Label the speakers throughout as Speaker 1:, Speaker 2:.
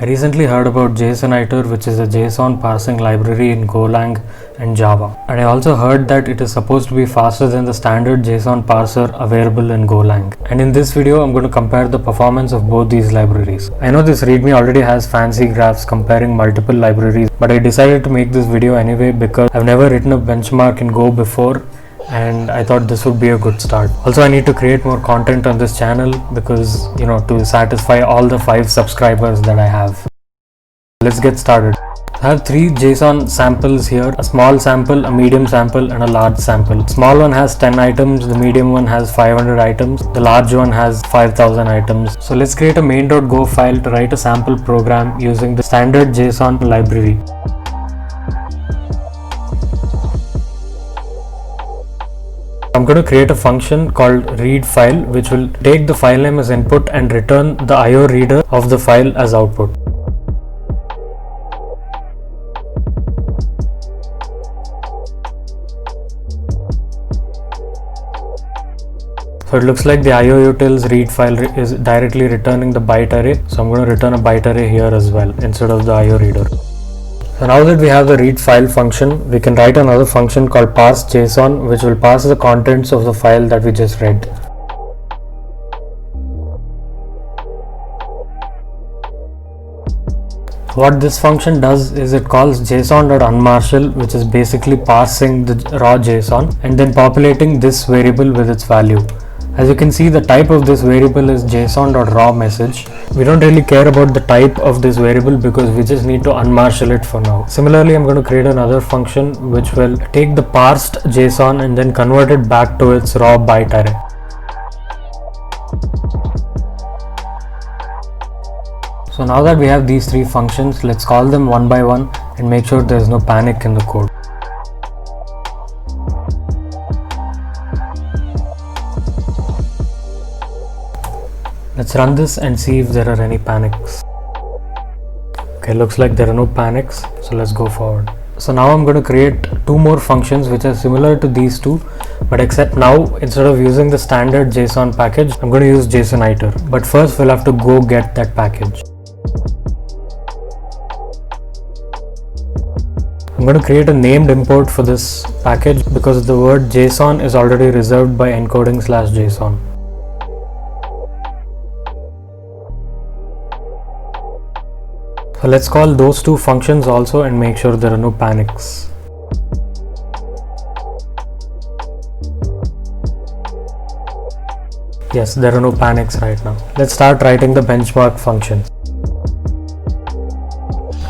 Speaker 1: I recently heard about JSONiter, which is a JSON parsing library in Golang and Java. And I also heard that it is supposed to be faster than the standard JSON parser available in Golang. And in this video, I'm going to compare the performance of both these libraries. I know this README already has fancy graphs comparing multiple libraries, but I decided to make this video anyway because I've never written a benchmark in Go before, and I thought this would be a good start. Also, I need to create more content on this channel because, to satisfy all the 5 subscribers that I have. Let's get started. I have 3 JSON samples here: a small sample, a medium sample, and a large sample. The small one has 10 items, the medium one has 500 items, the large one has 5000 items. So let's create a main.go file to write a sample program using the standard JSON library. I'm going to create a function called readFile, which will take the file name as input and return the IO reader of the file as output. So it looks like the IOUtils read file is directly returning the byte array. So I'm going to return a byte array here as well instead of the IO reader. So now that we have the read file function, we can write another function called parseJSON, which will parse the contents of the file that we just read. What this function does is it calls json.unmarshal, which is basically parsing the raw JSON and then populating this variable with its value. As you can see, the type of this variable is json.rawMessage. We don't really care about the type of this variable because we just need to unmarshal it for now. Similarly, I'm going to create another function which will take the parsed JSON and then convert it back to its raw byte array. So now that we have these 3 functions, let's call them one by one and make sure there is no panic in the code. Let's run this and see if there are any panics. Okay, looks like there are no panics, so let's go forward. So now I'm going to create 2 more functions which are similar to these 2, but except now instead of using the standard JSON package, I'm going to use JSONiter. But first we'll have to go get that package. I'm going to create a named import for this package because the word JSON is already reserved by encoding/JSON. So let's call those 2 functions also and make sure there are no panics. Yes, there are no panics right now. Let's start writing the benchmark functions.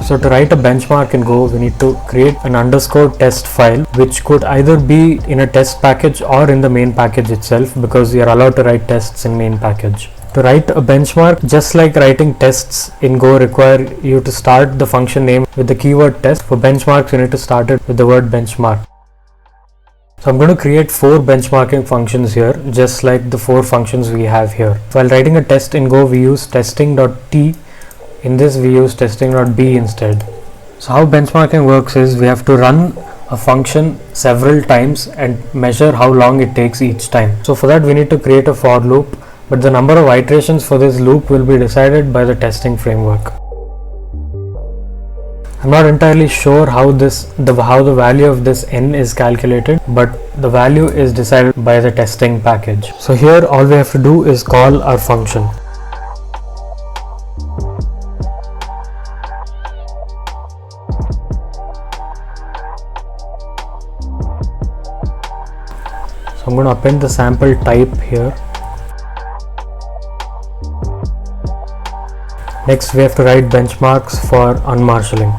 Speaker 1: So to write a benchmark in Go, we need to create an _test file, which could either be in a test package or in the main package itself, because we are allowed to write tests in main package. To write a benchmark, just like writing tests in Go, require you to start the function name with the keyword test. For benchmarks, you need to start it with the word benchmark. So I'm going to create 4 benchmarking functions here, just like the 4 functions we have here. While writing a test in Go, we use testing.t. In this, we use testing.b instead. So how benchmarking works is we have to run a function several times and measure how long it takes each time. So for that, we need to create a for loop, but the number of iterations for this loop will be decided by the testing framework. I'm not entirely sure how the value of this n is calculated, but the value is decided by the testing package. So here all we have to do is call our function. So I'm going to append the sample type here. Next, we have to write benchmarks for unmarshalling.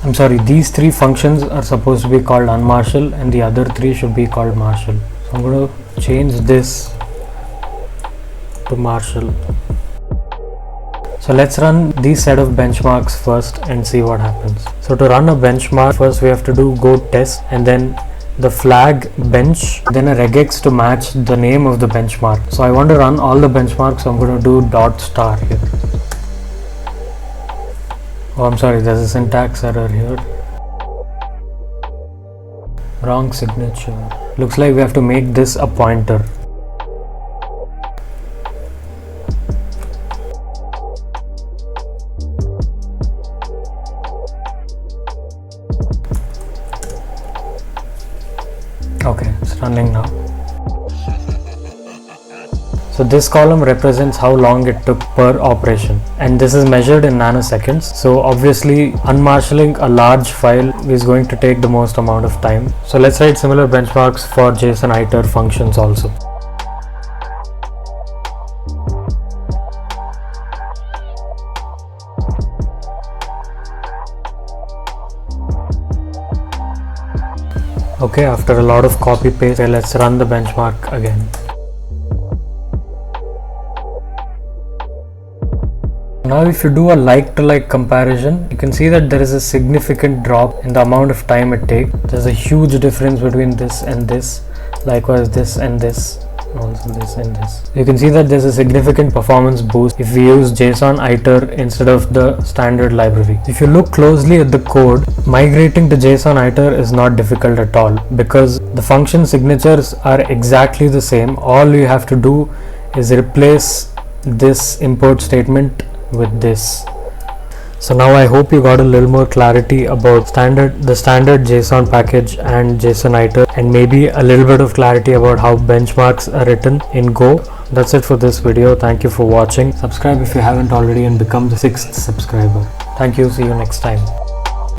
Speaker 1: I'm sorry, these 3 functions are supposed to be called unmarshal and the other 3 should be called marshal. So I'm going to change this to marshal. So let's run these set of benchmarks first and see what happens. So to run a benchmark, first we have to do go test and then the flag bench, then a regex to match the name of the benchmark. So I want to run all the benchmarks, so I'm going to do .star here. Oh, I'm sorry, there's a syntax error here. Wrong signature. Looks like we have to make this a pointer. Okay, it's running now. So this column represents how long it took per operation, and this is measured in nanoseconds. So obviously unmarshalling a large file is going to take the most amount of time. So let's write similar benchmarks for JSON iter functions also. Okay, after a lot of copy paste, let's run the benchmark again. Now if you do a like-to-like comparison, you can see that there is a significant drop in the amount of time it takes. There's a huge difference between this and this, likewise this and this, also this and this. You can see that there's a significant performance boost if we use JSON iter instead of the standard library. If you look closely at the code, migrating to JSON iter is not difficult at all because the function signatures are exactly the same. All you have to do is replace this import statement with this. So now I hope you got a little more clarity about the standard JSON package and JSON iter, and maybe a little bit of clarity about how benchmarks are written in Go. That's it for this video. Thank you for watching. Subscribe if you haven't already and become the 6th subscriber. Thank you. See you next time.